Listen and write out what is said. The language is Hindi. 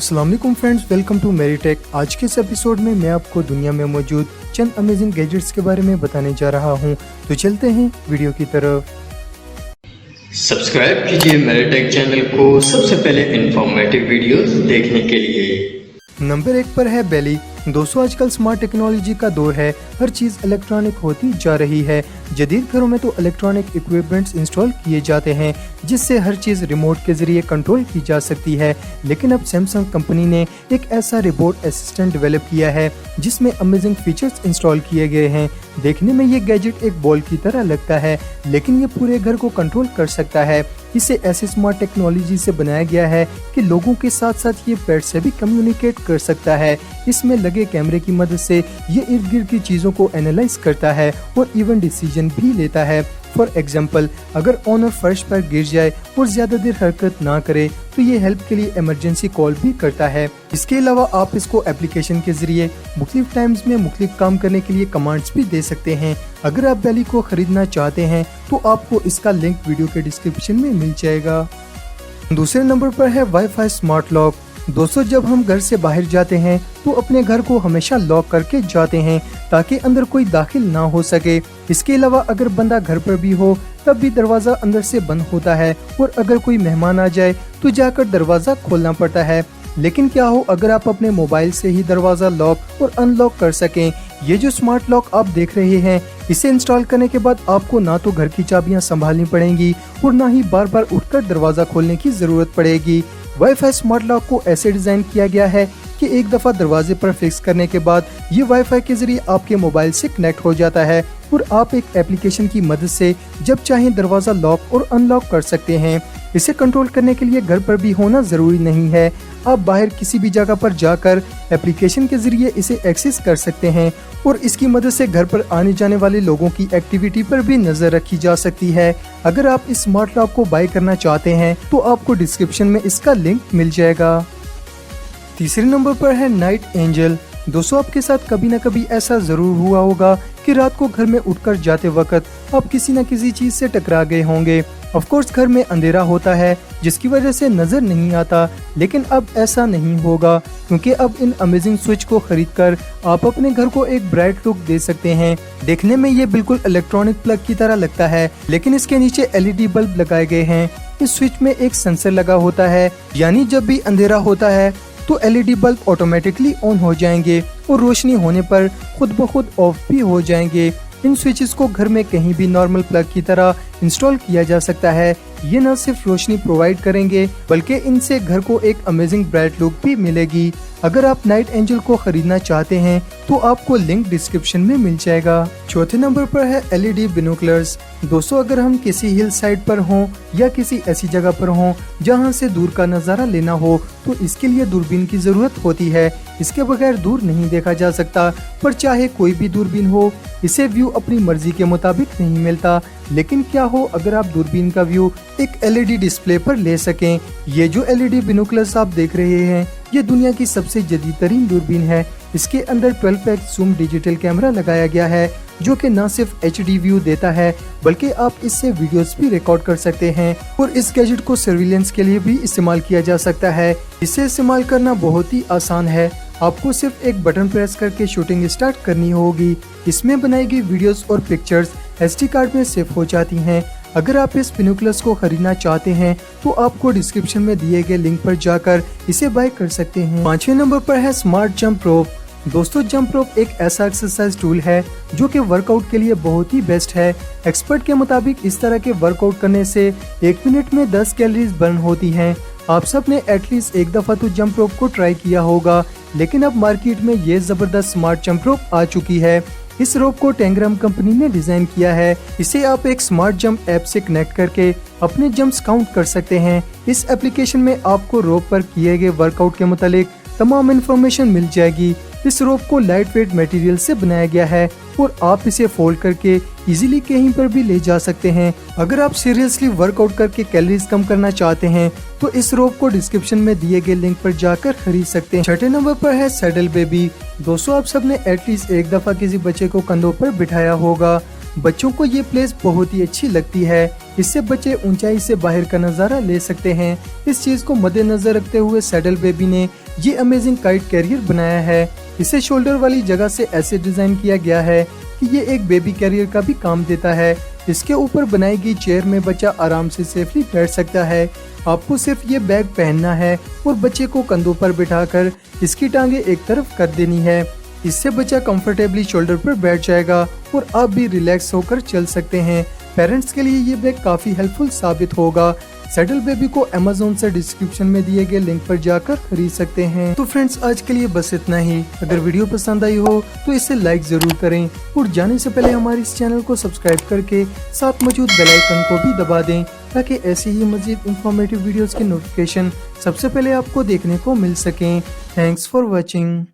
अस्सलाम वालेकुम फ्रेंड्स, वेलकम टू मेरीटेक। आज के इस एपिसोड में मैं आपको दुनिया में मौजूद चंद अमेजिंग गैजेट्स के बारे में बताने जा रहा हूं। तो चलते हैं वीडियो की तरफ। सब्सक्राइब कीजिए मेरीटेक चैनल को सबसे पहले इंफॉर्मेटिव वीडियोस देखने के लिए। नंबर 1 पर है बेली। दोस्तों, आजकल स्मार्ट टेक्नोलॉजी का दौर है, हर चीज इलेक्ट्रॉनिक होती जा रही है। जदीद घरों में तो इलेक्ट्रॉनिक इक्विपमेंट्स इंस्टॉल किए जाते हैं जिससे हर चीज रिमोट के जरिए कंट्रोल की जा सकती है। लेकिन अब सैमसंग कंपनी ने एक ऐसा रिमोट असिस्टेंट डेवलप किया है जिसमें अमेजिंग फीचर्स इंस्टॉल किए गए हैं। देखने में ये गैजेट एक बॉल की तरह लगता है, लेकिन ये पूरे घर को कंट्रोल कर सकता है। इसे ऐसी स्मार्ट टेक्नोलॉजी से बनाया गया है कि लोगों के साथ साथ ये पेट से भी कम्युनिकेट कर सकता है। इसमें लगे कैमरे की मदद से ये इर्द गिर्द की चीजों को एनालाइज करता है और इवन डिसीजन भी लेता है। फॉर एग्जाम्पल, अगर ओनर फर्श पर गिर जाए और ज्यादा देर हरकत ना करे तो ये हेल्प के लिए इमरजेंसी कॉल भी करता है। इसके अलावा आप इसको एप्लीकेशन के जरिए मुख्तलिफ टाइम्स में मुख्तलिफ काम करने के लिए कमांड्स भी दे सकते हैं। अगर आप बेली को खरीदना चाहते हैं तो आपको इसका लिंक वीडियो के डिस्क्रिप्शन में मिल जाएगा। दूसरे नंबर पर है वाईफाई स्मार्ट लॉक। दोस्तों, जब हम घर से बाहर जाते हैं तो अपने घर को हमेशा लॉक करके जाते हैं ताकि अंदर कोई दाखिल ना हो सके। इसके अलावा अगर बंदा घर पर भी हो तब भी दरवाजा अंदर से बंद होता है और अगर कोई मेहमान आ जाए तो जाकर दरवाजा खोलना पड़ता है। लेकिन क्या हो अगर आप अपने मोबाइल से ही दरवाजा लॉक और अनलॉक कर सकें। ये जो स्मार्ट लॉक आप देख रहे हैं, इसे इंस्टॉल करने के बाद आपको ना तो घर की चाबियां संभालनी पड़ेंगी और ना ही बार बार उठकर दरवाजा खोलने की जरूरत पड़ेगी। वाईफाई स्मार्ट लॉक को ऐसे डिजाइन किया गया है कि एक दफा दरवाजे पर फिक्स करने के बाद ये वाईफाई के जरिए आपके मोबाइल से कनेक्ट हो जाता है और आप एक एप्लीकेशन की मदद से जब चाहें दरवाजा लॉक और अनलॉक कर सकते हैं। इसे कंट्रोल करने के लिए घर पर भी होना जरूरी नहीं है, आप बाहर किसी भी जगह पर जाकर एप्लीकेशन के जरिए इसे एक्सेस कर सकते हैं और इसकी मदद से घर पर आने जाने वाले लोगों की एक्टिविटी पर भी नजर रखी जा सकती है। अगर आप इस स्मार्ट लॉक को बाय करना चाहते हैं तो आपको डिस्क्रिप्शन में इसका लिंक मिल जाएगा। तीसरे नंबर पर है नाइट एंजल। दोस्तों, आपके साथ कभी न कभी ऐसा जरूर हुआ होगा कि रात को घर में उठकर जाते वक्त आप किसी न किसी चीज से टकरा गए होंगे। ऑफ कोर्स घर में अंधेरा होता है जिसकी वजह से नजर नहीं आता, लेकिन अब ऐसा नहीं होगा क्योंकि अब इन अमेजिंग स्विच को खरीदकर आप अपने घर को एक ब्राइट लुक दे सकते हैं। देखने में ये बिल्कुल इलेक्ट्रॉनिक प्लग की तरह लगता है, लेकिन इसके नीचे एलईडी बल्ब लगाए गए हैं। इस स्विच में एक सेंसर लगा होता है, यानी जब भी अंधेरा होता है तो एलईडी बल्ब ऑटोमेटिकली ऑन हो जाएंगे और रोशनी होने पर खुद ब खुद ऑफ भी हो जाएंगे। इन स्विचेस को घर में कहीं भी नॉर्मल प्लग की तरह इंस्टॉल किया जा सकता है। ये न सिर्फ रोशनी प्रोवाइड करेंगे बल्कि इनसे घर को एक अमेजिंग ब्राइट लुक भी मिलेगी। अगर आप नाइट एंजल को खरीदना चाहते हैं तो आपको लिंक डिस्क्रिप्शन में मिल जाएगा। चौथे नंबर पर है एलईडी बिनोकुलर्स। दोस्तों, अगर हम किसी हिल साइड पर हों या किसी ऐसी जगह पर हों जहां से दूर का नज़ारा लेना हो तो इसके लिए दूरबीन की जरूरत होती है। इसके बगैर दूर नहीं देखा जा सकता, पर चाहे कोई भी दूरबीन हो इसे व्यू अपनी मर्जी के मुताबिक नहीं मिलता। लेकिन क्या हो अगर आप दूरबीन का व्यू एक एलईडी डिस्प्ले पर ले सकें। ये जो एलईडी बिनोकुलर्स आप देख रहे हैं ये दुनिया की सबसे जदीद तरीन दूरबीन है। इसके अंदर 12x जूम डिजिटल कैमरा लगाया गया है जो कि न सिर्फ HD व्यू देता है बल्कि आप इससे वीडियोस भी रिकॉर्ड कर सकते हैं और इस गैजेट को सर्विलेंस के लिए भी इस्तेमाल किया जा सकता है। इसे इस्तेमाल करना बहुत ही आसान है, आपको सिर्फ एक बटन प्रेस करके शूटिंग स्टार्ट करनी होगी। इसमें बनाई गई वीडियोस और पिक्चर्स SD कार्ड में सेव हो जाती हैं। अगर आप इस बिनोकुलर्स को खरीदना चाहते हैं तो आपको डिस्क्रिप्शन में दिए गए लिंक पर जाकर इसे बाय कर सकते हैं। 5वें नंबर पर है स्मार्ट जंप रोप। दोस्तों, जंप रोप एक ऐसा एक्सरसाइज टूल है जो कि वर्कआउट के लिए बहुत ही बेस्ट है। एक्सपर्ट के मुताबिक इस तरह के वर्कआउट करने से 1 मिनट में 10 कैलोरीज बर्न होती हैं। आप सब ने एटलीस्ट एक दफा तो जंप रोप को ट्राई किया होगा, लेकिन अब मार्केट में ये जबरदस्त स्मार्ट जंप रोप आ चुकी है। इस रोप को टेंग्राम कंपनी ने डिजाइन किया है। इसे आप एक स्मार्ट जंप ऐप से कनेक्ट करके अपने जंप्स काउंट कर सकते हैं। इस एप्लीकेशन में आपको रोप पर किए गए वर्कआउट के मुतालिक तमाम इन्फॉर्मेशन मिल जाएगी। इस रोप को लाइट वेट मटेरियल से बनाया गया है और आप इसे फोल्ड करके इजीली कहीं पर भी ले जा सकते हैं। अगर आप सीरियसली वर्कआउट करके कैलोरीज कम करना चाहते हैं तो इस रोप को डिस्क्रिप्शन में दिए गए लिंक पर जाकर खरीद सकते हैं। 6ठे नंबर पर है सैडल बेबी। दोस्तों, आप सबने एटलीस्ट एक दफा किसी बच्चे को कंधों पर बिठाया होगा। बच्चों को ये प्लेस बहुत ही अच्छी लगती है। इससे बच्चे ऊंचाई से बाहर का नज़ारा ले सकते हैं। इस चीज़ को मद्देनजर रखते हुए सैडल बेबी ने ये अमेजिंग काइट कैरियर बनाया है। इसे शोल्डर वाली जगह से ऐसे डिजाइन किया गया है कि ये एक बेबी कैरियर का भी काम देता है। इसके ऊपर बनाई गई चेयर में बच्चा आराम से सेफली बैठ सकता है। आपको सिर्फ ये बैग पहनना है और बच्चे को कंधों पर बिठाकर इसकी टांगे एक तरफ कर देनी है। इससे बच्चा कंफर्टेबली शोल्डर पर बैठ जाएगा और आप भी रिलैक्स होकर चल सकते हैं। पेरेंट्स के लिए ये बैग काफी हेल्पफुल साबित होगा। सैडल बेबी को Amazon से डिस्क्रिप्शन में दिए गए लिंक पर जाकर खरीद सकते हैं। तो फ्रेंड्स, आज के लिए बस इतना ही। अगर वीडियो पसंद आई हो तो इसे लाइक जरूर करें और जाने से पहले हमारे इस चैनल को सब्सक्राइब करके साथ मौजूद बेल आइकन को भी दबा दें, ताकि ऐसे ही मजीद इंफॉर्मेटिव वीडियोस की नोटिफिकेशन सबसे पहले आपको देखने को मिल सकें। Thanks for watching.